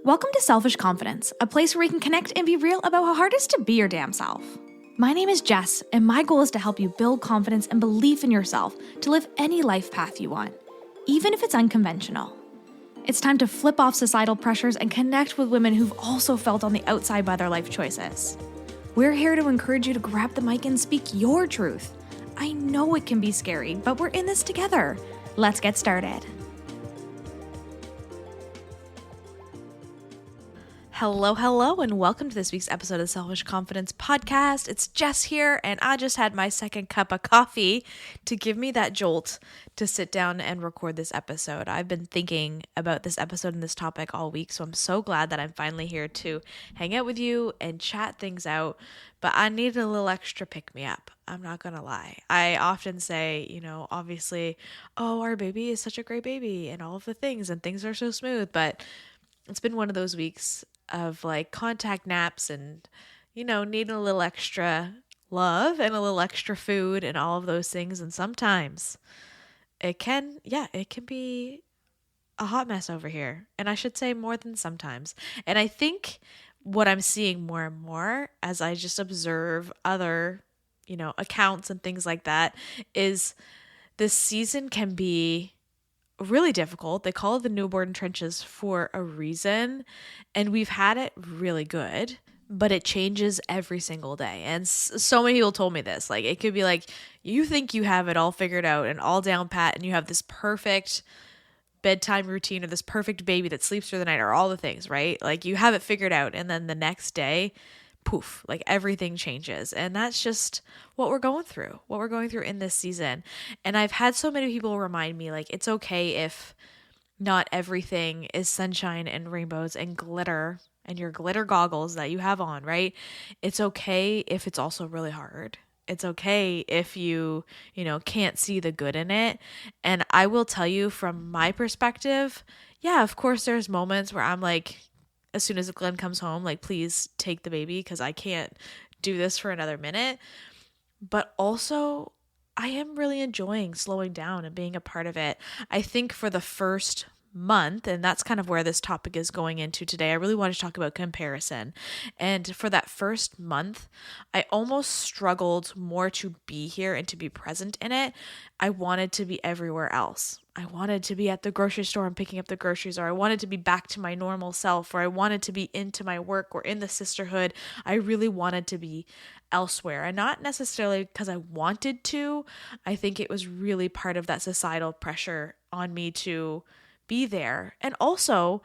Welcome to Selfish Confidence, a place where we can connect and be real about how hard it is to be your damn self. My name is Jess, and my goal is to help you build confidence and belief in yourself to live any life path you want, even if it's unconventional. It's time to flip off societal pressures and connect with women who've also felt on the outside by their life choices. We're here to encourage you to grab the mic and speak your truth. I know it can be scary, but we're in this together. Let's get started. Hello, and welcome to this week's episode of the Selfish Confidence Podcast. It's Jess here, and I just had my second cup of coffee to give me that jolt to sit down and record this episode. I've been thinking about this episode and this topic all week, so I'm so glad that I'm finally here to hang out with you and chat things out, but I needed a little extra pick-me-up. I'm not gonna lie. I often say, obviously, oh, our baby is such a great baby and all of the things, and things are so smooth, but it's been one of those weeks of like contact naps and, needing a little extra love and a little extra food and all of those things. And sometimes it can be a hot mess over here. And I should say more than sometimes. And I think what I'm seeing more and more as I just observe other, accounts and things like that is this season can be really difficult. They call it the newborn trenches for a reason, and we've had it really good, but it changes every single day. And so many people told me this, like it could be like you think you have it all figured out and all down pat, and you have this perfect bedtime routine or this perfect baby that sleeps through the night or all the things, right? Like you have it figured out, and then the next day, poof, like everything changes. And that's just what we're going through in this season. And I've had so many people remind me, like, it's okay if not everything is sunshine and rainbows and glitter and your glitter goggles that you have on, right? It's okay if it's also really hard. It's okay if you can't see the good in it. And I will tell you from my perspective, yeah, of course there's moments where I'm like, as soon as Glenn comes home, like, please take the baby because I can't do this for another minute. But also, I am really enjoying slowing down and being a part of it. I think for the first month, and that's kind of where this topic is going into today, I really want to talk about comparison. And for that first month, I almost struggled more to be here and to be present in it. I wanted to be everywhere else. I wanted to be at the grocery store and picking up the groceries, or I wanted to be back to my normal self, or I wanted to be into my work or in the sisterhood. I really wanted to be elsewhere, and not necessarily because I wanted to. I think it was really part of that societal pressure on me to be there. And also,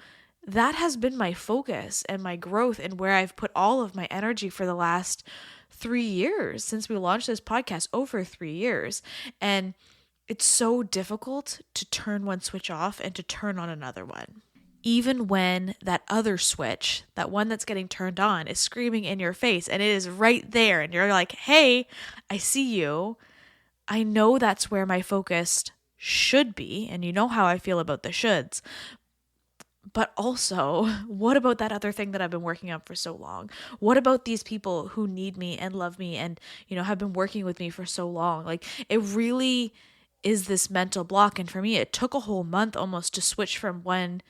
that has been my focus and my growth and where I've put all of my energy for the last 3 years since we launched this podcast, over 3 years. And it's so difficult to turn one switch off and to turn on another one. Even when that other switch, that one that's getting turned on, is screaming in your face and it is right there and you're like, hey, I see you. I know that's where my focus should be. And you know how I feel about the shoulds. But also, what about that other thing that I've been working on for so long? What about these people who need me and love me and, have been working with me for so long? Like, it really is this mental block. And for me, it took a whole month almost to switch from one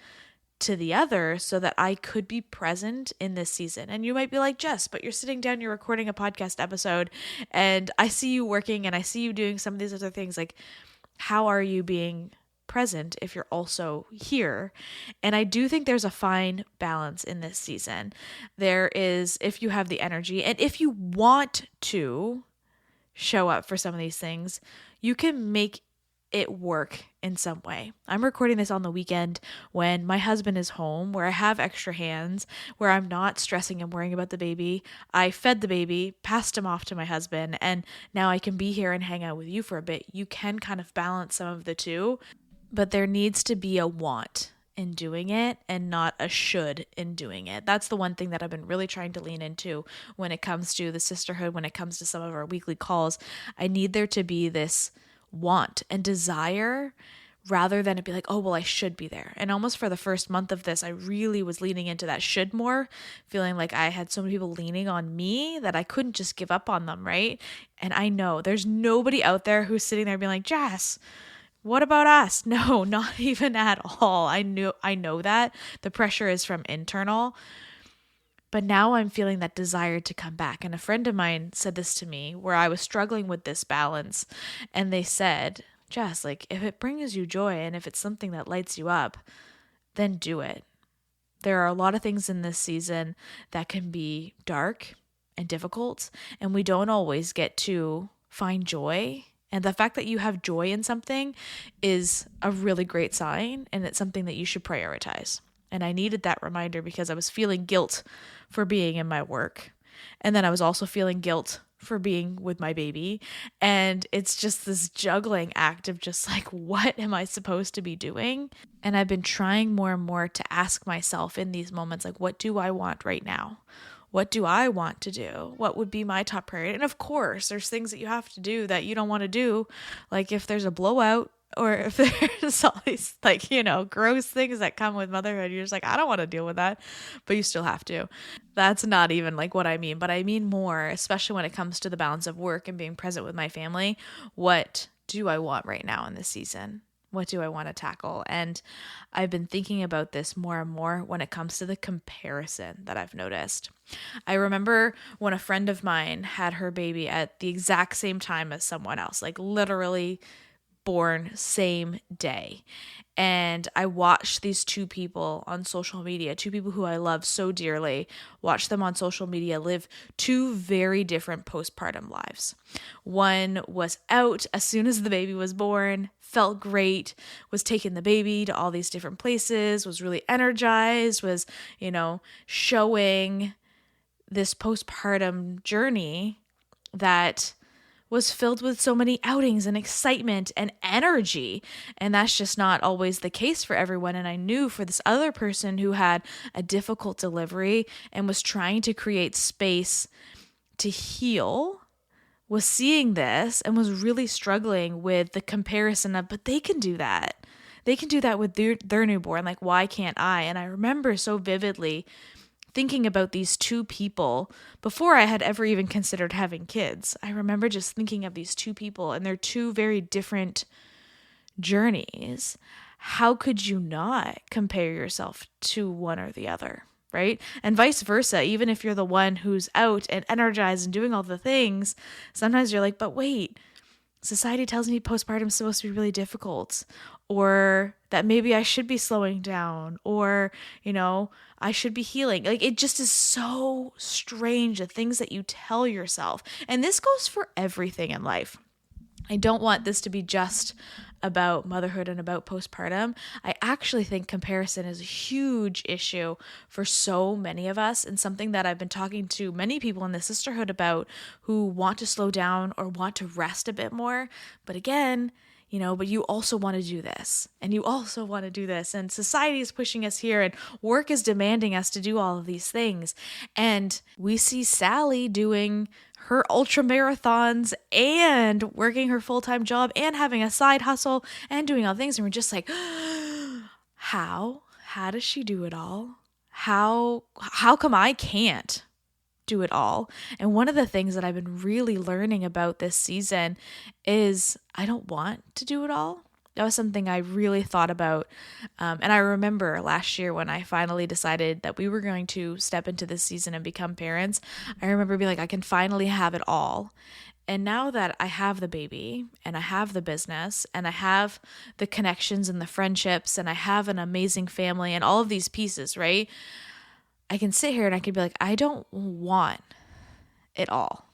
to the other so that I could be present in this season. And you might be like, Jess, but you're sitting down, you're recording a podcast episode, and I see you working and I see you doing some of these other things. Like, how are you being present if you're also here? And I do think there's a fine balance in this season. There is, if you have the energy and if you want to show up for some of these things, you can make it work in some way. I'm recording this on the weekend when my husband is home, where I have extra hands, where I'm not stressing and worrying about the baby. I fed the baby, passed him off to my husband, and now I can be here and hang out with you for a bit. You can kind of balance some of the two, but there needs to be a want in doing it and not a should in doing it. That's the one thing that I've been really trying to lean into when it comes to the sisterhood, when it comes to some of our weekly calls. I need there to be this want and desire rather than it be like, oh, well, I should be there. And almost for the first month of this, I really was leaning into that should more, feeling like I had so many people leaning on me that I couldn't just give up on them, right? And I know there's nobody out there who's sitting there being like, Jess, What about us? No, not even at all. I know that the pressure is from internal, but now I'm feeling that desire to come back. And a friend of mine said this to me where I was struggling with this balance. And they said, Jess, like, if it brings you joy and if it's something that lights you up, then do it. There are a lot of things in this season that can be dark and difficult, and we don't always get to find joy. And the fact that you have joy in something is a really great sign, and it's something that you should prioritize. And I needed that reminder because I was feeling guilt for being in my work. And then I was also feeling guilt for being with my baby. And it's just this juggling act of just like, what am I supposed to be doing? And I've been trying more and more to ask myself in these moments, like, what do I want right now? What do I want to do? What would be my top priority? And of course, there's things that you have to do that you don't want to do. Like if there's a blowout, or if there's all these gross things that come with motherhood, you're just like, I don't want to deal with that, but you still have to. That's not even like what I mean, but I mean more, especially when it comes to the balance of work and being present with my family. What do I want right now in this season? What do I want to tackle? And I've been thinking about this more and more when it comes to the comparison that I've noticed. I remember when a friend of mine had her baby at the exact same time as someone else, like literally born same day. And I watched these two people on social media, two people who I love so dearly, watch them on social media live two very different postpartum lives. One was out as soon as the baby was born, felt great, was taking the baby to all these different places, was really energized, was, showing this postpartum journey that was filled with so many outings and excitement and energy. And that's just not always the case for everyone. And I knew for this other person who had a difficult delivery and was trying to create space to heal, was seeing this and was really struggling with the comparison of, but they can do that. They can do that with their newborn. Like, why can't I? And I remember so vividly thinking about these two people before I had ever even considered having kids. I remember just thinking of these two people and their two very different journeys. How could you not compare yourself to one or the other, right? And vice versa. Even if you're the one who's out and energized and doing all the things, sometimes you're like, but wait, society tells me postpartum is supposed to be really difficult, or that maybe I should be slowing down, or, I should be healing. Like, it just is so strange, the things that you tell yourself. And this goes for everything in life. I don't want this to be just about motherhood and about postpartum. I actually think comparison is a huge issue for so many of us, and something that I've been talking to many people in the sisterhood about who want to slow down or want to rest a bit more. But again, but you also want to do this, and you also want to do this, and society is pushing us here, and work is demanding us to do all of these things. And we see Sally doing her ultra marathons and working her full-time job and having a side hustle and doing all things, and we're just like, how does she do it all? How come I can't do it all? And one of the things that I've been really learning about this season is I don't want to do it all. That was something I really thought about. And I remember last year when I finally decided that we were going to step into this season and become parents, I remember being like, I can finally have it all. And now that I have the baby and I have the business and I have the connections and the friendships and I have an amazing family and all of these pieces, right? I can sit here and I can be like, I don't want it all.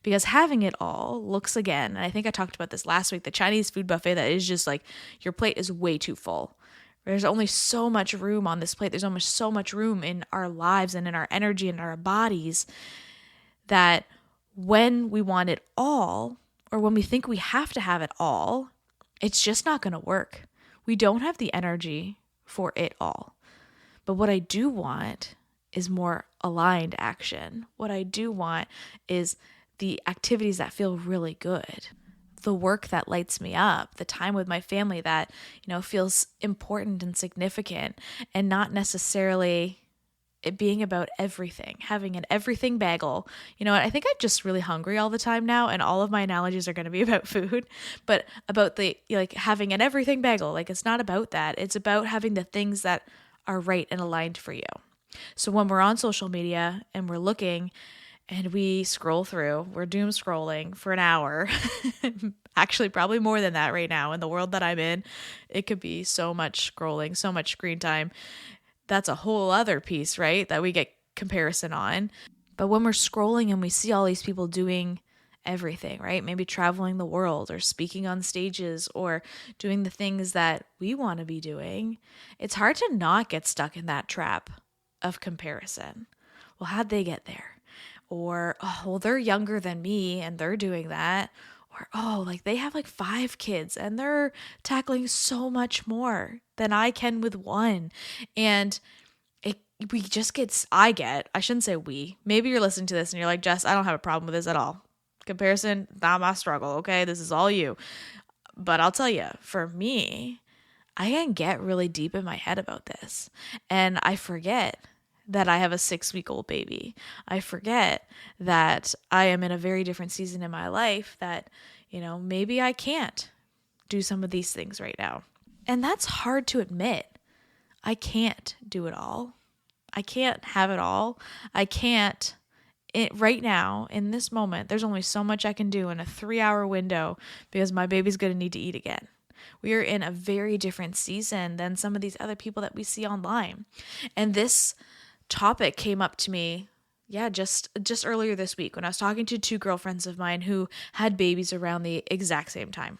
Because having it all looks, again, and I think I talked about this last week, the Chinese food buffet that is just like, your plate is way too full. There's only so much room on this plate. There's almost so much room in our lives and in our energy and our bodies that when we want it all, or when we think we have to have it all, it's just not going to work. We don't have the energy for it all. But what I do want is more aligned action. What I do want is the activities that feel really good, the work that lights me up, the time with my family that, feels important and significant, and not necessarily it being about everything, having an everything bagel. You know what? I think I'm just really hungry all the time now, and all of my analogies are going to be about food, but about the like having an everything bagel. Like it's not about that. It's about having the things that are right and aligned for you. So when we're on social media and we're looking and we scroll through, we're doom scrolling for an hour. Actually, probably more than that right now in the world that I'm in. It could be so much scrolling, so much screen time. That's a whole other piece, right? That we get comparison on. But when we're scrolling and we see all these people doing everything, right? Maybe traveling the world or speaking on stages or doing the things that we want to be doing, it's hard to not get stuck in that trap of comparison. Well, how'd they get there? Or, oh, well, they're younger than me and they're doing that. Or, oh, like they have like 5 kids and they're tackling so much more than I can with one. And we just get, I shouldn't say we, maybe you're listening to this and you're like, Jess, I don't have a problem with this at all. Comparison, not my struggle. Okay. This is all you. But I'll tell you, for me, I can get really deep in my head about this. And I forget that I have a 6-week-old baby. I forget that I am in a very different season in my life that, maybe I can't do some of these things right now. And that's hard to admit. I can't do it all. I can't have it all. I can't. Right now, in this moment, there's only so much I can do in a 3-hour window because my baby's going to need to eat again. We are in a very different season than some of these other people that we see online. And this topic came up to me, just earlier this week when I was talking to 2 girlfriends of mine who had babies around the exact same time.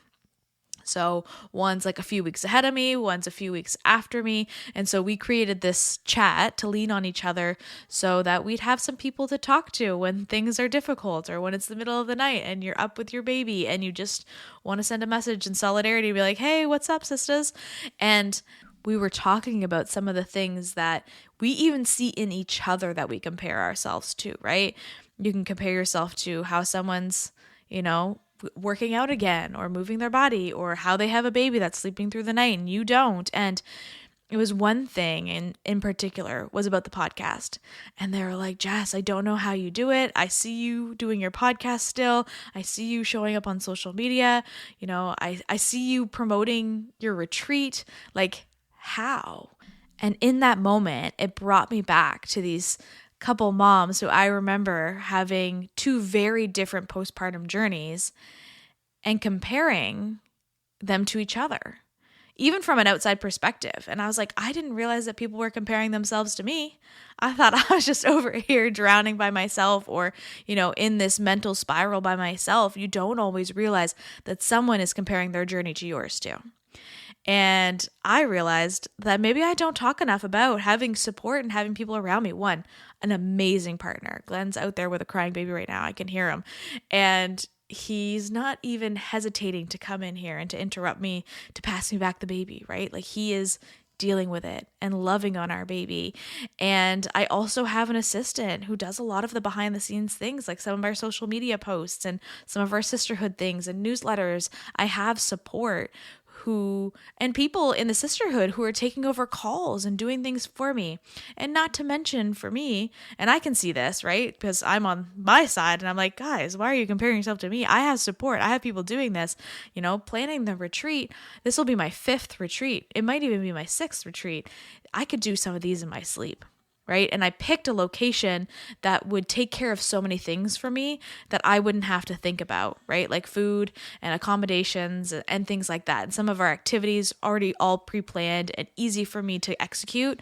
So one's like a few weeks ahead of me, one's a few weeks after me. And so we created this chat to lean on each other so that we'd have some people to talk to when things are difficult or when it's the middle of the night and you're up with your baby and you just want to send a message in solidarity and be like, hey, what's up, sisters? And we were talking about some of the things that we even see in each other that we compare ourselves to, right? You can compare yourself to how someone's, working out again or moving their body or how they have a baby that's sleeping through the night and you don't. And it was one thing in particular was about the podcast. And they were like, Jess, I don't know how you do it. I see you doing your podcast still. I see you showing up on social media. I see you promoting your retreat. Like, how? And in that moment, it brought me back to these couple moms who I remember having 2 very different postpartum journeys and comparing them to each other, even from an outside perspective. And I was like, I didn't realize that people were comparing themselves to me. I thought I was just over here drowning by myself or, in this mental spiral by myself. You don't always realize that someone is comparing their journey to yours too. And I realized that maybe I don't talk enough about having support and having people around me. One, an amazing partner. Glenn's out there with a crying baby right now. I can hear him. And he's not even hesitating to come in here and to interrupt me, to pass me back the baby, right? Like he is dealing with it and loving on our baby. And I also have an assistant who does a lot of the behind the scenes things, like some of our social media posts and some of our sisterhood things and newsletters. I have support and people in the sisterhood who are taking over calls and doing things for me. And not to mention for me, and I can see this, right? Because I'm on my side and I'm like, guys, why are you comparing yourself to me? I have support. I have people doing this, planning the retreat. This will be my 5th retreat. It might even be my 6th retreat. I could do some of these in my sleep. Right. And I picked a location that would take care of so many things for me that I wouldn't have to think about, right? Like food and accommodations and things like that. And some of our activities already all pre-planned and easy for me to execute.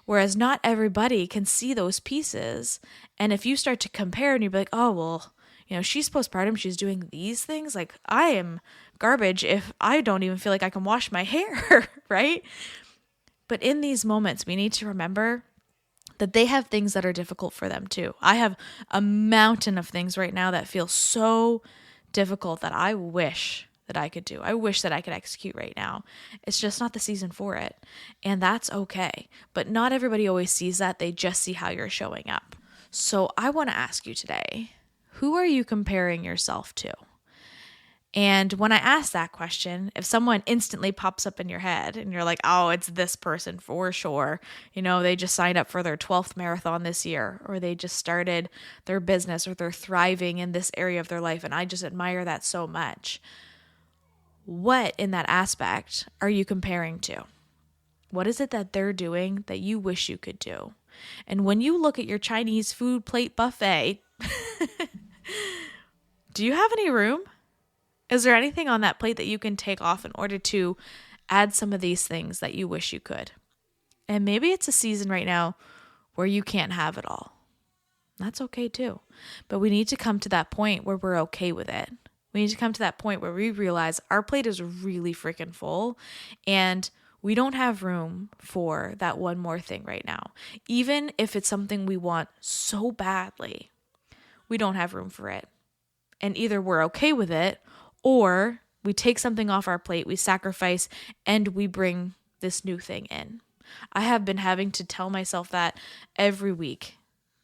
Whereas not everybody can see those pieces. And if you start to compare and you'd be like, oh, well, she's postpartum, she's doing these things. Like I am garbage if I don't even feel like I can wash my hair, right? But in these moments, we need to remember that they have things that are difficult for them too. I have a mountain of things right now that feel so difficult that I wish that I could do. I wish that I could execute right now. It's just not the season for it. And that's okay. But not everybody always sees that. They just see how you're showing up. So I want to ask you today, who are you comparing yourself to? And when I ask that question, if someone instantly pops up in your head and you're like, oh, it's this person for sure, they just signed up for their 12th marathon this year, or they just started their business, or they're thriving in this area of their life, and I just admire that so much. What in that aspect are you comparing to? What is it that they're doing that you wish you could do? And when you look at your Chinese food plate buffet, do you have any room? Is there anything on that plate that you can take off in order to add some of these things that you wish you could? And maybe it's a season right now where you can't have it all. That's okay too. But we need to come to that point where we're okay with it. We need to come to that point where we realize our plate is really freaking full and we don't have room for that one more thing right now. Even if it's something we want so badly, we don't have room for it. And either we're okay with it, or we take something off our plate, we sacrifice, and we bring this new thing in. I have been having to tell myself that every week.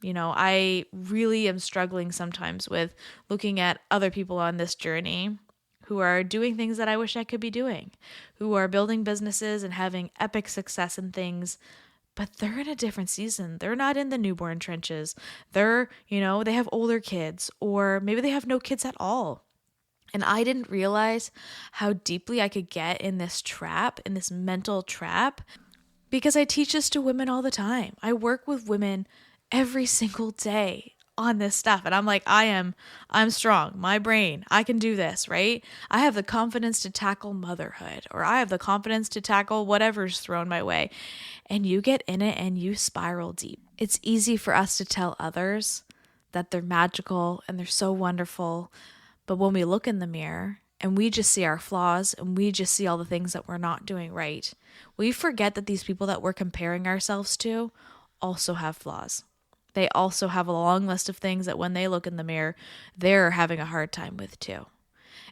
I really am struggling sometimes with looking at other people on this journey who are doing things that I wish I could be doing, who are building businesses and having epic success in things, but they're in a different season. They're not in the newborn trenches. They're, they have older kids, or maybe they have no kids at all. And I didn't realize how deeply I could get in this trap, in this mental trap, because I teach this to women all the time. I work with women every single day on this stuff. And I'm like, I'm strong. My brain, I can do this, right? I have the confidence to tackle motherhood, or I have the confidence to tackle whatever's thrown my way. And you get in it and you spiral deep. It's easy for us to tell others that they're magical and they're so wonderful. But when we look in the mirror and we just see our flaws and we just see all the things that we're not doing right, we forget that these people that we're comparing ourselves to also have flaws. They also have a long list of things that when they look in the mirror, they're having a hard time with too.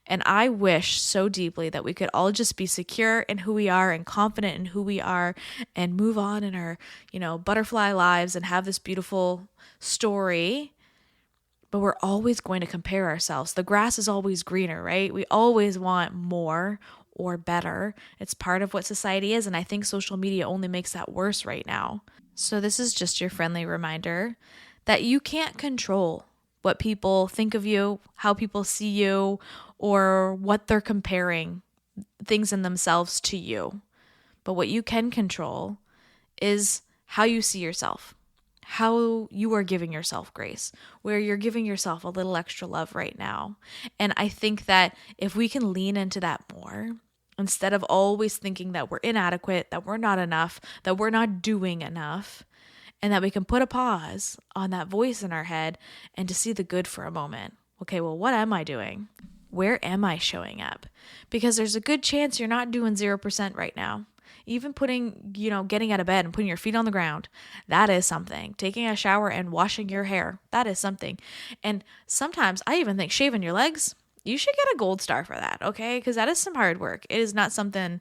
And I wish so deeply that we could all just be secure in who we are and confident in who we are and move on in our, butterfly lives and have this beautiful story. But we're always going to compare ourselves. The grass is always greener, right? We always want more or better. It's part of what society is. And I think social media only makes that worse right now. So this is just your friendly reminder that you can't control what people think of you, how people see you, or what they're comparing things in themselves to you. But what you can control is how you see yourself, how you are giving yourself grace, where you're giving yourself a little extra love right now. And I think that if we can lean into that more, instead of always thinking that we're inadequate, that we're not enough, that we're not doing enough, and that we can put a pause on that voice in our head and to see the good for a moment. Okay, well, what am I doing? Where am I showing up? Because there's a good chance you're not doing 0% right now. Even getting out of bed and putting your feet on the ground, that is something. Taking a shower and washing your hair, that is something. And sometimes I even think shaving your legs, you should get a gold star for that, okay? Because that is some hard work. It is not something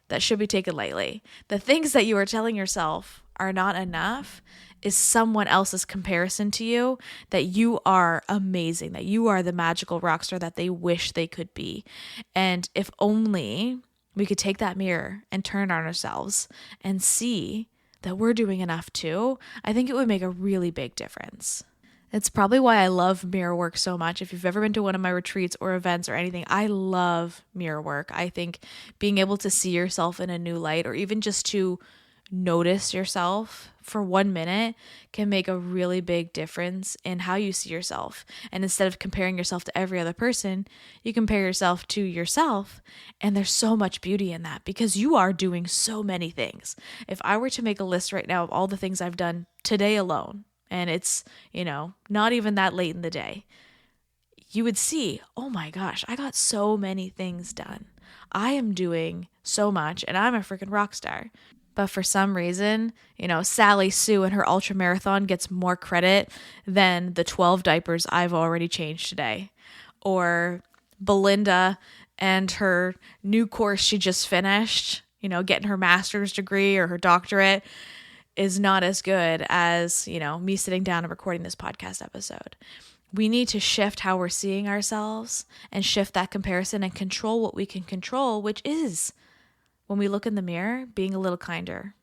that should be taken lightly. The things that you are telling yourself are not enough is someone else's comparison to you, that you are amazing, that you are the magical rock star that they wish they could be. And if only we could take that mirror and turn on ourselves and see that we're doing enough too, I think it would make a really big difference. It's probably why I love mirror work so much. If you've ever been to one of my retreats or events or anything, I love mirror work. I think being able to see yourself in a new light, or even just to notice yourself for 1 minute, can make a really big difference in how you see yourself. And instead of comparing yourself to every other person, you compare yourself to yourself. And there's so much beauty in that because you are doing so many things. If I were to make a list right now of all the things I've done today alone, and it's, not even that late in the day, you would see, oh my gosh, I got so many things done. I am doing so much and I'm a freaking rock star. But for some reason, Sally Sue and her ultra marathon gets more credit than the 12 diapers I've already changed today. Or Belinda and her new course she just finished, getting her master's degree or her doctorate, is not as good as, me sitting down and recording this podcast episode. We need to shift how we're seeing ourselves and shift that comparison and control what we can control, which is when we look in the mirror, being a little kinder.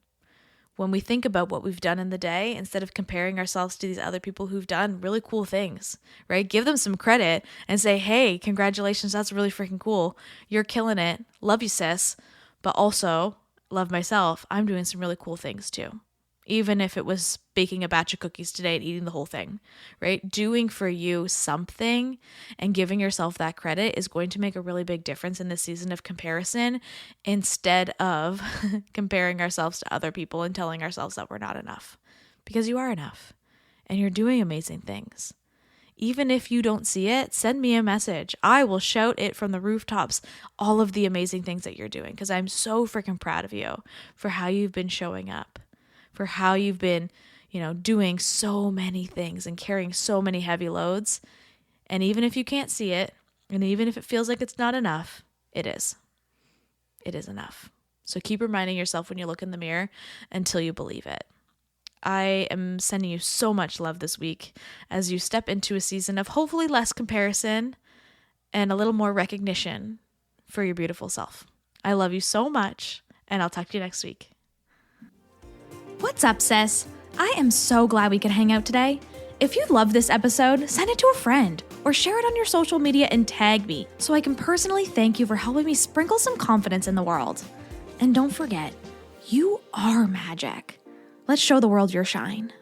When we think about what we've done in the day, instead of comparing ourselves to these other people who've done really cool things, right? Give them some credit and say, hey, congratulations, that's really freaking cool. You're killing it. Love you, sis. But also, love myself. I'm doing some really cool things too. Even if it was baking a batch of cookies today and eating the whole thing, right? Doing for you something and giving yourself that credit is going to make a really big difference in this season of comparison, instead of comparing ourselves to other people and telling ourselves that we're not enough. Because you are enough and you're doing amazing things. Even if you don't see it, send me a message. I will shout it from the rooftops, all of the amazing things that you're doing, because I'm so freaking proud of you for how you've been showing up, for how you've been, doing so many things and carrying so many heavy loads. And even if you can't see it, and even if it feels like it's not enough, it is. It is enough. So keep reminding yourself when you look in the mirror until you believe it. I am sending you so much love this week as you step into a season of hopefully less comparison and a little more recognition for your beautiful self. I love you so much, and I'll talk to you next week. What's up, sis? I am so glad we could hang out today. If you love this episode, send it to a friend or share it on your social media and tag me so I can personally thank you for helping me sprinkle some confidence in the world. And don't forget, you are magic. Let's show the world your shine.